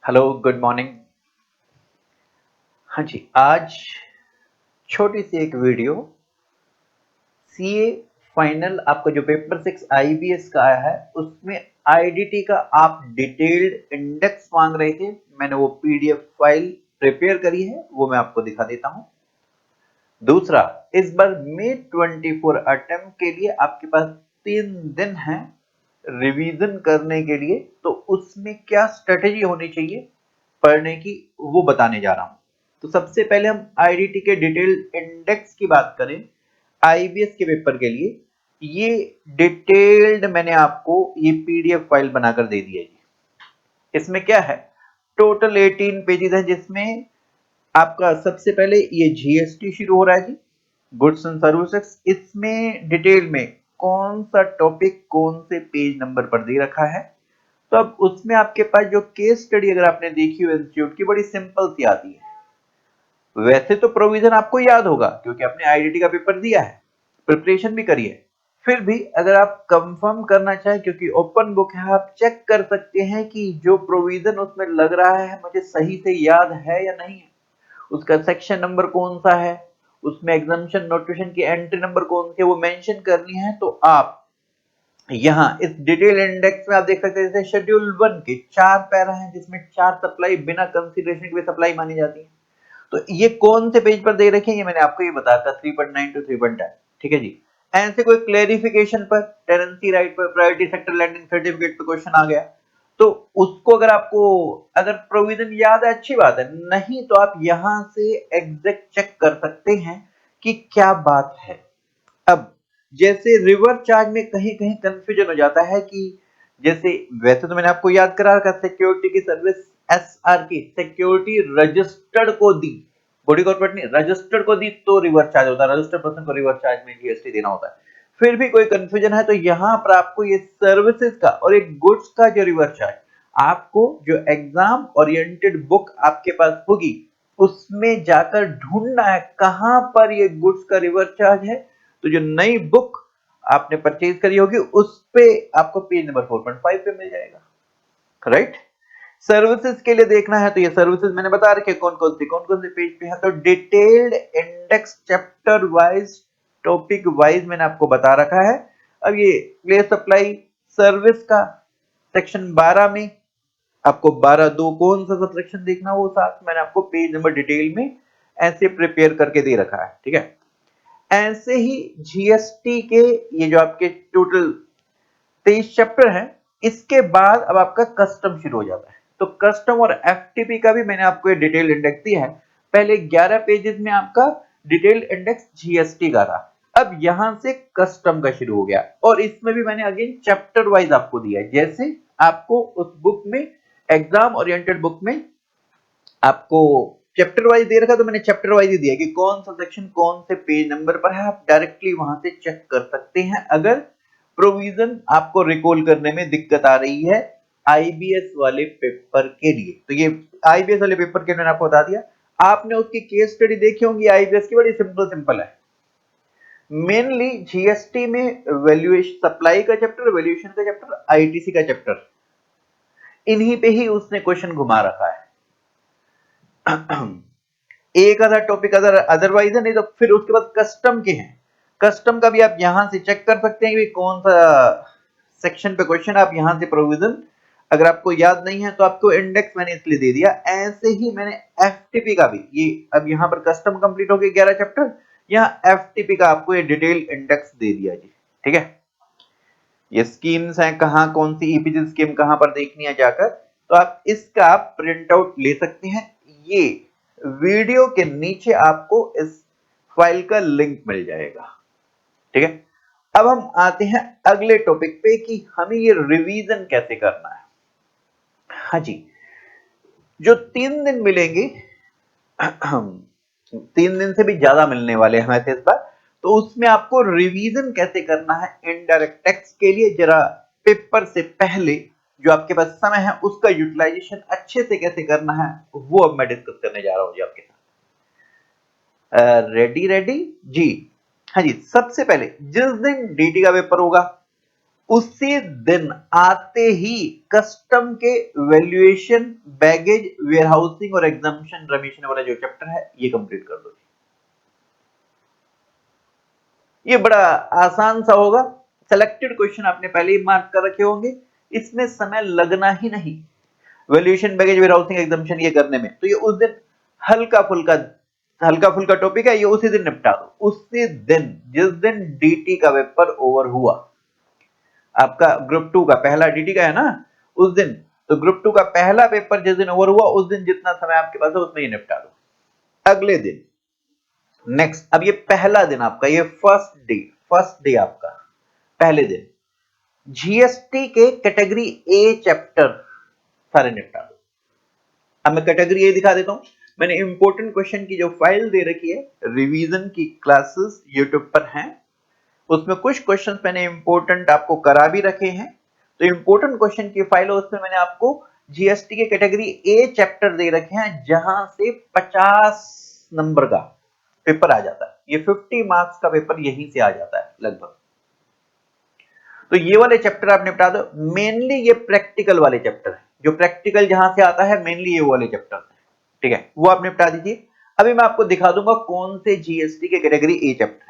Hello, good morning. हाँ जी, आज छोटी सी एक वीडियो सीए फाइनल आपका जो पेपर 6 आईबीएस का आया है उसमें आईडीटी का आप डिटेल्ड इंडेक्स मांग रहे थे। मैंने वो पीडीएफ फाइल प्रिपेयर करी है, वो मैं आपको दिखा देता हूं। दूसरा, इस बार मे 24 अटेम्प्ट के लिए आपके पास 3 दिन है रिवीजन करने के लिए, तो उसमें क्या स्ट्रेटेजी होनी चाहिए पढ़ने की वो बताने जा रहा हूं। तो सबसे पहले हम आईडीटी के डिटेल इंडेक्स की बात करें आईबीएस के पेपर के लिए। ये डिटेल्ड मैंने आपको ये पीडीएफ फाइल बनाकर दे दी है जी। इसमें क्या है, टोटल 18 पेजेस है, जिसमें आपका सबसे पहले ये जीएसटी शुरू हो रहा है जी, गुड्स एंड सर्विसेज। इसमें डिटेल में कौन सा टॉपिक कौन से पेज नंबर पर दे रखा है। तो अब उसमें आपके पास जो केस स्टडी अगर आपने देखी हो इंस्टीट्यूट की, बड़ी सिंपल सी आती है। वैसे तो प्रोविजन आपको याद होगा क्योंकि आपने आईडीटी का पेपर दिया है, प्रिपरेशन भी करी है। फिर भी अगर आप कंफर्म करना चाहें, क्योंकि ओपन बुक है, आप चेक कर सकते हैं कि जो प्रोविजन उसमें लग रहा है मुझे सही से याद है या नहीं है, उसका सेक्शन नंबर कौन सा है, उसमें एग्जामिनेशन नोटिफिकेशन की एंट्री नंबर कौन सी है, वो मेंशन करनी है। तो आप यहाँ इस डिटेल इंडेक्स में आप देख सकते हैं, जैसे शेड्यूल 1 के 4 पैरा हैं जिसमें 4 सप्लाई बिना कंसीडरेशन के सप्लाई मानी जाती है। तो ये कौन से पेज पर दे रखे हैं ये मैंने आपको ये बताया था, 3.9 टू 3.10। ठीक है जी। ऐसे कोई क्लेरिफिकेशन पर, टेनेंसी राइट पर, प्रायोरिटी सेक्टर लैंडिंग सर्टिफिकेट पर क्वेश्चन आ गया, तो उसको अगर आपको अगर प्रोविजन याद है अच्छी बात है, नहीं तो आप यहां से एग्जैक्ट चेक कर सकते हैं कि क्या बात है। अब जैसे रिवर चार्ज में कहीं कहीं कंफ्यूजन हो जाता है कि जैसे, वैसे तो मैंने आपको याद करा रखा, सिक्योरिटी की सर्विस एसआर की सिक्योरिटी रजिस्टर्ड को दी, बॉडी कॉर्पोरेट ने रजिस्टर्ड को दी तो रिवर चार्ज होता है, रजिस्टर्ड पर्सन को रिवर चार्ज में जीएसटी देना होता है। फिर भी कोई कंफ्यूजन है तो यहां पर आपको ये सर्विसेज का और एक गुड्स का जो रिवर चार्ज, आपको जो एग्जाम ओरिएंटेड बुक आपके पास होगी उसमें जाकर ढूंढना है कहां पर ये गुड्स का रिवर चार्ज है। तो जो नई बुक आपने परचेज करी होगी उस पे आपको पेज नंबर 4.5 पे मिल जाएगा, राइट। सर्विसेज के लिए देखना है तो ये सर्विसेज मैंने बता रखे कौन कौन से पेज पे है। तो detailed index chapter wise topic wise मैंने आपको बता रखा है। अब ये प्लेस सप्लाई सर्विस का सेक्शन 12 में आपको 12(2) कौन सा सबसेक्शन देखना वो साथ मैंने आपको पेज नंबर डिटेल में ऐसे प्रिपेयर करके दे रखा है। ठीक है। ऐसे ही जीएसटी के ये जो आपके टोटल 23 चैप्टर है, इसके बाद अब आपका कस्टम शुरू हो जाता है। तो कस्टम और एफटीपी का भी मैंने आपको ये डिटेल इंडेक्स दिया है। पहले 11 पेजेस में आपका डिटेल इंडेक्स जीएसटी का था, अब यहां से कस्टम का शुरू हो गया और इसमें भी मैंने अगेन चैप्टर वाइज आपको दिया है। जैसे आपको उस बुक में, एग्जाम ओरिएंटेड बुक में आपको चैप्टर वाइज दे रखा, तो मैंने चैप्टर वाइज ही दिया कि कौन सा सेक्शन कौन से पेज नंबर पर है, आप डायरेक्टली वहां से चेक कर सकते हैं अगर प्रोविजन आपको रिकॉल करने में दिक्कत आ रही है आईबीएस वाले पेपर के लिए। तो ये आईबीएस वाले पेपर के मैंने आपको बता दिया। आपने उसकी केस स्टडी देखी होंगी आईबीएस की, बड़ी सिंपल सिंपल है। मेनली जीएसटी में वैल्यूएशन सप्लाई का चैप्टर, वैल्यूएशन का चैप्टर, आईटीसी का चैप्टर, इन्हीं पे ही उसने क्वेश्चन घुमा रखा है। एक आधा टॉपिक अदर अदरवाइज है, नहीं तो फिर उसके बाद कस्टम के हैं। कस्टम का भी आप यहां से चेक कर सकते हैं कि कौन सा सेक्शन पे क्वेश्चन, आप यहां से प्रोविजन अगर आपको याद नहीं है तो आपको इंडेक्स मैंने इसलिए दे दिया। ऐसे ही मैंने एफटीपी का भी, ये अब यहां पर कस्टम कंप्लीट हो गया 11 चैप्टर, यहां एफटीपी का आपको ये डिटेल इंडेक्स दे दिया जी। ठीक है। ये स्कीम्स हैं, कहां कौन सी ईपीजी स्कीम कहां पर देखनी है जाकर, तो आप इसका प्रिंट आउट ले सकते हैं। ये वीडियो के नीचे आपको इस फाइल का लिंक मिल जाएगा। ठीक है। अब हम आते हैं अगले टॉपिक पे कि हमें ये रिवीजन कैसे करना है। हाँ जी, जो 3 दिन मिलेंगे 3 दिन से भी ज्यादा मिलने वाले हैं वैसे इस बार, तो उसमें आपको रिवीजन कैसे करना है इनडायरेक्ट टैक्स के लिए, जरा पेपर से पहले जो आपके पास समय है उसका यूटिलाइजेशन अच्छे से कैसे करना है वो अब मैं डिस्कस करने जा रहा हूं जी आपके साथ। रेडी रेडी जी। हाँ जी, सबसे पहले जिस दिन डीटी का पेपर होगा उसी दिन आते ही कस्टम के वैल्यूएशन, बैगेज, वेयरहाउसिंग और एग्जामिशन रिमिशन वाला जो चैप्टर है ये कंप्लीट कर दो। ये बड़ा आसान सा होगा, सेलेक्टेड क्वेश्चन आपने पहले ही मार्क कर रखे होंगे, इसमें समय लगना ही नहीं। वैल्यूएशन, बैगेज, वेयरहाउसिंग, एग्जामिशन ये करने में तो ये उस दिन हल्का फुल्का टॉपिक है, ये उसी दिन निपटा दो। उसी दिन जिस दिन डीटी का पेपर ओवर हुआ, आपका ग्रुप 2 का पहला डीटी का है ना, उस दिन तो ग्रुप 2 का पहला पेपर जिस दिन ओवर हुआ उस दिन जितना समय आपके पास है उसमें ये निपटा दो। अगले दिन नेक्स्ट, अब ये पहला दिन आपका, ये फर्स्ट डे आपका पहले दिन जीएसटी के कैटेगरी ए चैप्टर सारे निपटा दो। अब मैं कैटेगरी ए दिखा देता हूं। मैंने इंपॉर्टेंट क्वेश्चन की जो फाइल दे रखी है, रिवीजन की क्लासेस यूट्यूब पर हैं, उसमें कुछ क्वेश्चंस मैंने इंपॉर्टेंट आपको करा भी रखे हैं। तो इंपॉर्टेंट क्वेश्चन की फाइल है, उसमें मैंने आपको जीएसटी के कैटेगरी ए चैप्टर दे रखे हैं, जहां से 50 नंबर का पेपर आ जाता है। ये 50 मार्क्स का पेपर यहीं से आ जाता है लगभग। तो ये वाले चैप्टर आप निपटा दो। मेनली ये प्रैक्टिकल वाले चैप्टर है, जो प्रैक्टिकल जहां से आता है मेनली ये वाले चैप्टर है, ठीक है, वो आप निपटा दीजिए। अभी मैं आपको दिखा दूंगा कौन से जीएसटी के कैटेगरी ए चैप्टर है।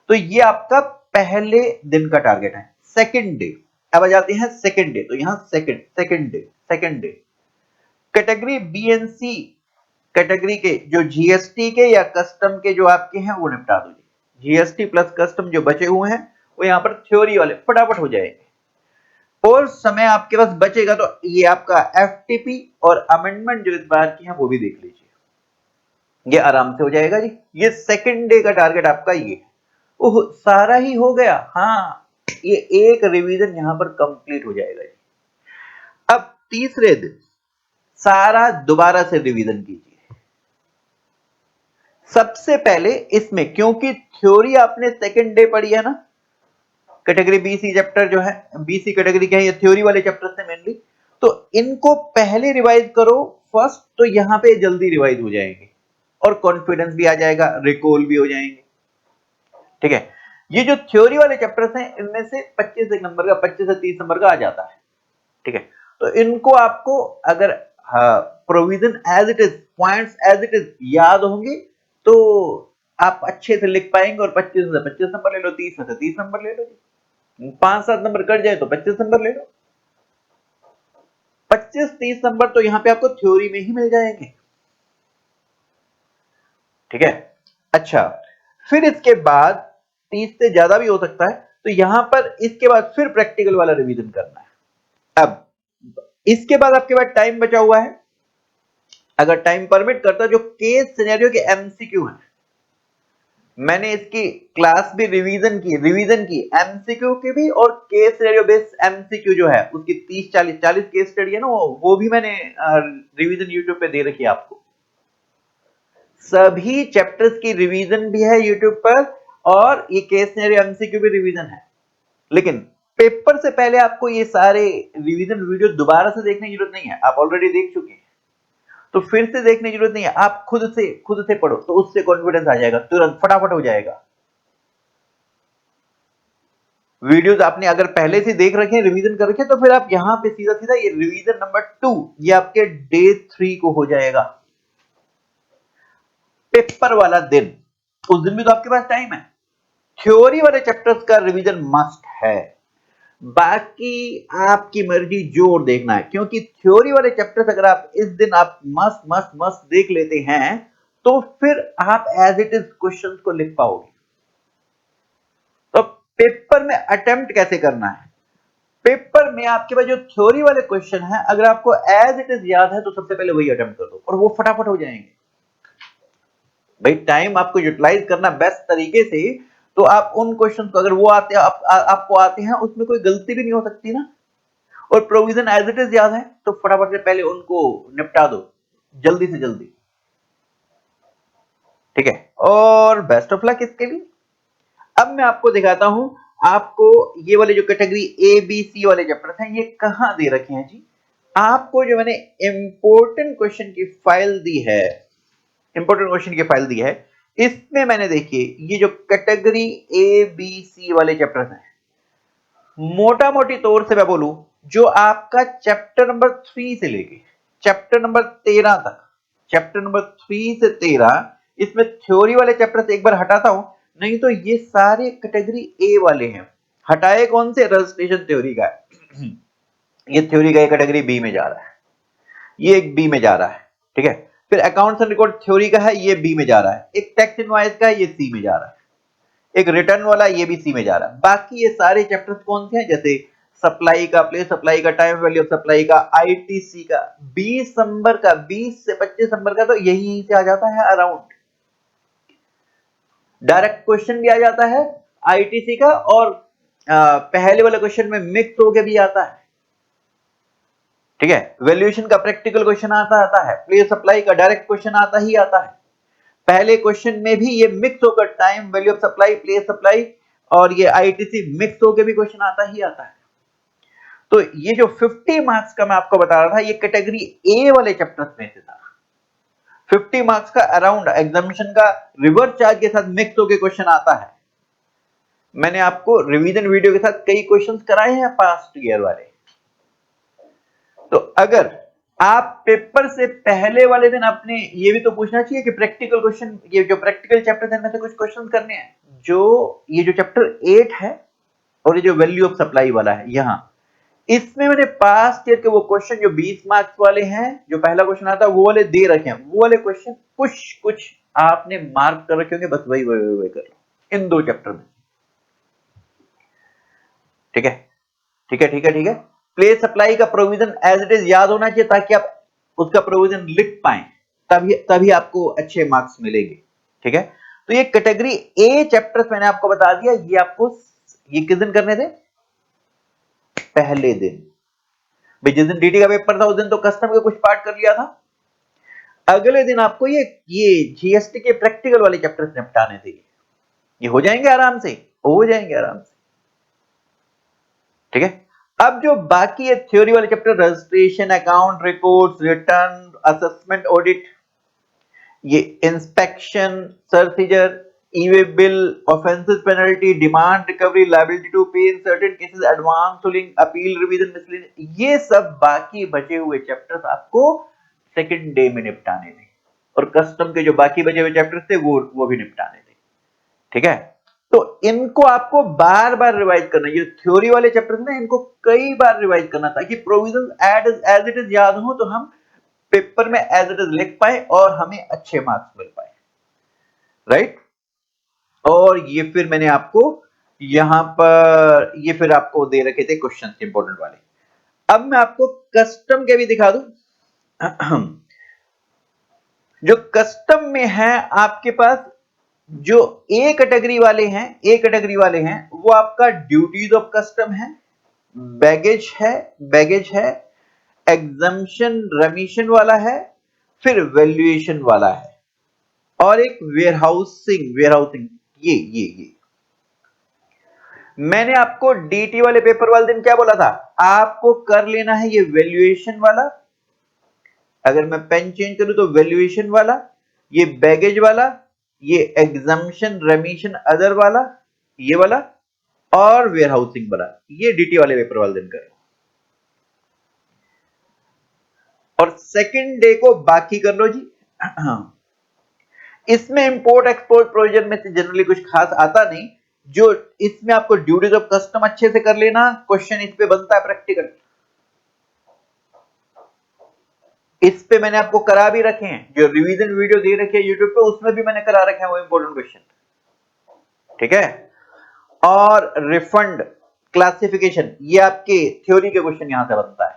तो ये आपका पहले दिन का टारगेट है। सेकंड डे, अब आ जाते हैं सेकंड डे। तो यहां second day category B and C category के जो जीएसटी के या कस्टम के जो आपके हैं वो निपटा दो। जीएसटी प्लस कस्टम जो बचे हुए हैं वो यहां पर थ्योरी वाले फटाफट हो जाएंगे। और समय आपके पास बचेगा तो ये आपका एफटीपी और अमेंडमेंट जो इस बार की है वो भी देख लीजिए, ये आराम से हो जाएगा जी। ये सेकंड डे का टारगेट आपका ये है। ओह, सारा ही हो गया। हाँ, ये एक रिवीजन यहां पर कंप्लीट हो जाएगा जी। अब तीसरे दिन सारा दोबारा से रिवीजन कीजिए। सबसे पहले इसमें, क्योंकि थ्योरी आपने सेकंड डे पढ़ी है ना, कैटेगरी बीसी चैप्टर जो है, बीसी कैटेगरी के हैं ये थ्योरी वाले चैप्टर से मेनली, तो इनको पहले रिवाइज करो फर्स्ट, तो यहां पे जल्दी रिवाइज हो जाएंगे और कॉन्फिडेंस भी आ जाएगा, रिकॉल भी हो जाएंगे, ठीक है। ये जो थ्योरी वाले चैप्टर्स हैं इनमें से 25 नंबर का, 25 से 30 नंबर का आ जाता है, ठीक है। तो इनको आपको अगर provision as it is, points as it is याद होंगे तो आप अच्छे से लिख पाएंगे। और 25 से 25 नंबर ले लो, 30 में से 30 नंबर ले लो, 5-7 नंबर कट जाए तो 25 नंबर ले लो। 25-30 नंबर तो यहां पे आपको थ्योरी में ही मिल जाएंगे, ठीक है। अच्छा, फिर इसके बाद 30 से ज्यादा भी हो सकता है, तो यहां पर इसके बाद फिर प्रैक्टिकल वाला रिवीजन करना है। अब इसके बाद आपके पास टाइम बचा हुआ है, अगर टाइम परमिट करता, जो केस सिनेरियो के एमसीक्यू हैं, मैंने इसकी क्लास भी रिवीजन की एमसीक्यू की भी, और केस सिनेरियो बेस्ड एमसीक्यू जो है उसकी 30-40 केस स्टडी है ना, वो भी मैंने रिवीजन यूट्यूब पे दे रखी है आपको। सभी चैप्टर्स की रिवीजन भी है यूट्यूब पर, और ये केस सिनेरियो एमसीक्यू भी रिवीजन है। लेकिन पेपर से पहले आपको ये सारे रिवीजन वीडियो दोबारा से देखने की जरूरत नहीं है, आप ऑलरेडी देख चुके हैं, तो फिर से देखने की जरूरत नहीं है। आप खुद से पढ़ो, तो उससे कॉन्फिडेंस आ जाएगा, तुरंत फटाफट हो जाएगा। वीडियोस आपने अगर पहले से देख रखे हैं, रिवीजन कर रखे हैं, तो फिर आप यहां पे सीधा सीधा ये रिवीजन नंबर 2 ये आपके डे 3 को हो जाएगा। पेपर वाला दिन, उस दिन भी तो आपके पास टाइम है। थ्योरी वाले चैप्टर्स का रिवीजन मस्ट है, बाकी आपकी मर्जी, जोर देखना है। क्योंकि थ्योरी वाले चैप्टर्स अगर आप इस दिन आप मस्त मस्त मस्त देख लेते हैं, तो फिर आप एज इट इज क्वेश्चंस को लिख पाओगे। तो पेपर में अटेम्प्ट कैसे करना है? पेपर में आपके पास जो थ्योरी वाले क्वेश्चन है, अगर आपको एज इट इज याद है तो सबसे पहले वही अटेम्प्ट कर दो, और वो फटाफट हो जाएंगे। भाई टाइम आपको यूटिलाइज करना बेस्ट तरीके से, तो आप उन क्वेश्चन को, अगर वो आते आपको आते हैं, उसमें कोई गलती भी नहीं हो सकती ना, और प्रोविजन एज इट इज याद है, तो फटाफट से पहले उनको निपटा दो, जल्दी से जल्दी, ठीक है। और बेस्ट ऑफ लक इसके लिए। अब मैं आपको दिखाता हूं, आपको ये वाले जो कैटेगरी ए बी सी वाले चैप्टर हैं ये कहां दे रखे हैं जी। आपको जो मैंने इंपॉर्टेंट क्वेश्चन की फाइल दी है, इसमें मैंने देखिए ये जो कैटेगरी ए बी सी वाले चैप्टर हैं मोटा मोटी तौर से मैं बोलूं, जो आपका चैप्टर नंबर 3 से लेके चैप्टर नंबर 13 तक, चैप्टर नंबर 3 से 13, इसमें थ्योरी वाले चैप्टर से एक बार हटाता हूं, नहीं तो ये सारे कैटेगरी ए वाले हैं। हटाए कौन से? रजिस्ट्रेशन थ्योरी का है। ये थ्योरी का कैटेगरी बी में जा रहा है, ये एक बी में जा रहा है, ठीक है। फिर अकाउंट्स एंड रिकॉर्ड थ्योरी का है, ये बी में जा रहा है। एक टैक्स इनवॉइस का है, ये सी में जा रहा है। एक रिटर्न वाला, ये भी सी में जा रहा है। बाकी ये सारे चैप्टर्स कौन से हैं? जैसे सप्लाई का, प्लेस सप्लाई का, टाइम वैल्यू ऑफ सप्लाई का, आईटीसी का, 20 नंबर का, 20 से 25 नंबर का तो यही से आ जाता है अराउंड। डायरेक्ट क्वेश्चन भी आ जाता है आईटीसी का, और पहले वाले क्वेश्चन में मिक्स होके भी आता है, ठीक है। वैल्यूएशन का प्रैक्टिकल क्वेश्चन आता है, प्लेस सप्लाई का डायरेक्ट क्वेश्चन आता ही आता है। पहले क्वेश्चन में भी ये मिक्स होकर time value of supply, place supply और ये आईटीसी मिक्स होकर भी क्वेश्चन आता ही आता है। तो ये जो 50 मार्क्स का मैं आपको बता रहा था, ये कैटेगरी ए वाले चैप्टर्स में से था। 50 मार्क्स का अराउंड एग्जामिनेशन का रिवर्स चार्ज के साथ मिक्स होकर क्वेश्चन आता है। मैंने आपको रिवीजन वीडियो के साथ कई क्वेश्चंस कराए हैं पास्ट ईयर वाले। तो अगर आप पेपर से पहले वाले दिन अपने ये भी तो पूछना चाहिए कि प्रैक्टिकल क्वेश्चन, ये जो प्रैक्टिकल चैप्टर है, इनमें से कुछ क्वेश्चन करने हैं। ये जो चैप्टर 8 है और ये जो वैल्यू ऑफ सप्लाई वाला है, यहां इसमें मैंने पास्ट ईयर के वो क्वेश्चन जो 20 मार्क्स वाले हैं, जो पहला क्वेश्चन आता है वो वाले दे रखे हैं। वो वाले क्वेश्चन कुछ आपने मार्क कर रखे होंगे, बस वही कर लो इन दो चैप्टर में, ठीक है, ठीक है, ठीक है, ठीक है। प्लेस सप्लाई का प्रोविजन एज इट इज याद होना चाहिए, ताकि आप उसका प्रोविजन लिख पाए, तभी आपको अच्छे मार्क्स मिलेंगे, ठीक है। तो ये कैटेगरी ए चैप्टर्स मैंने आपको बता दिया। ये किस दिन करने थे? पहले दिन। भाई जिस दिन डीटी का पेपर था उस दिन तो कस्टम के कुछ पार्ट कर लिया था। अगले दिन आपको ये जीएसटी के प्रैक्टिकल वाले चैप्टर्स निपटाने थे। ये हो जाएंगे आराम से, हो जाएंगे आराम से, ठीक है। अब जो बाकी है थ्योरी वाले chapter, registration, account, records, return, assessment, audit, ये inspection, search seizure, e way bill, offences, penalty, demand, recovery, liability to pay in certain cases, advance ruling, appeal, revision, miscellaneous, ये सब बाकी बचे हुए चैप्टर्स आपको सेकंड डे में निपटाने थे। और कस्टम के जो बाकी बचे हुए चैप्टर्स थे वो भी निपटाने थे, ठीक है। तो इनको आपको बार बार रिवाइज करना, ये थ्योरी वाले चैप्टर्स ना, इनको कई बार रिवाइज करना ताकि प्रोविजन एज इट इज याद हो, तो हम पेपर में एज इट इज लिख पाए और हमें अच्छे मार्क्स मिल पाए, राइट। और ये फिर मैंने आपको यहां पर ये फिर आपको दे रखे थे क्वेश्चन इंपॉर्टेंट वाले। अब मैं आपको कस्टम के भी दिखा दूं। जो कस्टम में है आपके पास, जो ए कैटेगरी वाले हैं, वो आपका ड्यूटीज ऑफ कस्टम है, बैगेज है, एग्जम्पशन रेमिशन वाला है, फिर वैल्यूएशन वाला है, और एक वेयरहाउसिंग। ये मैंने आपको डीटी वाले पेपर वाले दिन क्या बोला था? आपको कर लेना है ये वैल्यूएशन वाला, अगर मैं पेन चेंज करूं तो वैल्यूएशन वाला, ये बैगेज वाला, ये एग्जम्पशन रेमिशन अदर वाला, ये वाला, और वेयरहाउसिंग वाला, ये डीटी वाले पेपर वाले दिन करो। और सेकंड डे को बाकी कर लो जी। इसमें इंपोर्ट एक्सपोर्ट प्रोविजन में से जनरली कुछ खास आता नहीं। जो इसमें आपको ड्यूटीज ऑफ कस्टम अच्छे से कर लेना, क्वेश्चन इस पे बनता है प्रैक्टिकल, इस पे मैंने आपको करा भी रखे हैं, जो रिवीजन वीडियो दे रखे हैं यूट्यूब पे, उसमें भी मैंने करा रखे हैं वो इंपॉर्टेंट क्वेश्चन, ठीक है। और रिफंड क्लासिफिकेशन, ये आपके थ्योरी के क्वेश्चन यहां से बनता है,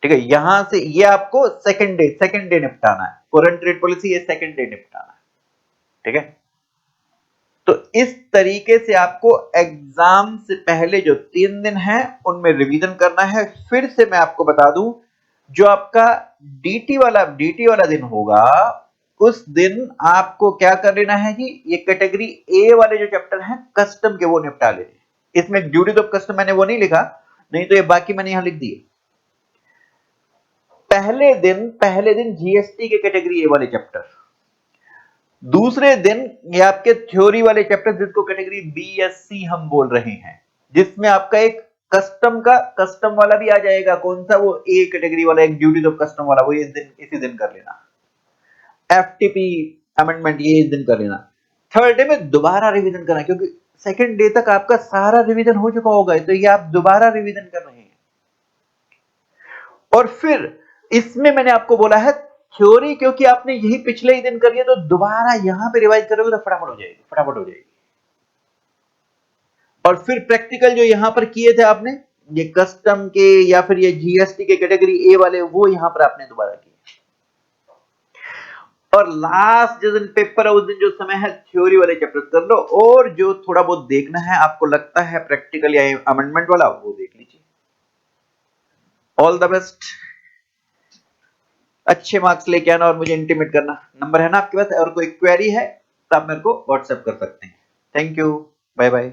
ठीक है। यहां से ये आपको सेकंड डे निपटाना है। फॉरेन ट्रेड पॉलिसी ये सेकंड डे निपटाना है, ठीक है। तो इस तरीके से आपको एग्जाम से पहले जो 3 दिन है उनमें रिवीजन करना है। फिर से मैं आपको बता दूं, जो आपका डीटी वाला दिन होगा, उस दिन आपको क्या कर लेना है जी, ये कैटेगरी ए वाले जो चैप्टर हैं कस्टम के, वो निपटा लेने। इसमें ड्यूटीज ऑफ कस्टम मैंने वो नहीं लिखा, नहीं तो ये बाकी मैंने यहां लिख दिए। पहले दिन जीएसटी के कैटेगरी ए वाले चैप्टर, दूसरे दिन ये आपके थ्योरी वाले चैप्टर जिसको कैटेगरी बी या सी हम बोल रहे हैं, जिसमें आपका एक कस्टम वाला भी आ जाएगा। कौन सा? वो ए कैटेगरी वाला, एक ड्यूटीज ऑफ कस्टम वाला, वो इसी दिन कर लेना। एफटीपी अमेंडमेंट ये इस दिन कर लेना। थर्ड डे में दोबारा रिवीजन करना, क्योंकि सेकंड डे तक आपका सारा रिवीजन हो चुका होगा, तो ये आप दोबारा रिवीजन कर रहे हैं। और फिर इसमें मैंने आपको बोला है थ्योरी, क्योंकि आपने यही पिछले ही दिन कर लिया, तो दोबारा यहां पे रिवाइज करोगे तो फटाफट हो जाएगी, फटाफट हो जाएगी। और फिर प्रैक्टिकल जो यहां पर किए थे आपने, ये कस्टम के या फिर ये जीएसटी के कैटेगरी ए वाले, वो यहां पर आपने दोबारा किए। और लास्ट जिस दिन पेपर है उस दिन जो समय है थ्योरी वाले चैप्टर कर लो, और जो थोड़ा बहुत देखना है आपको लगता है प्रैक्टिकल या अमेंडमेंट वाला, वो देख लीजिए। ऑल द बेस्ट, अच्छे मार्क्स लेके आना और मुझे इंटीमेट करना। नंबर है ना आपके पास, और कोई क्वेरी है तो आप मेरे को व्हाट्सएप कर सकते हैं। Thank you, bye bye.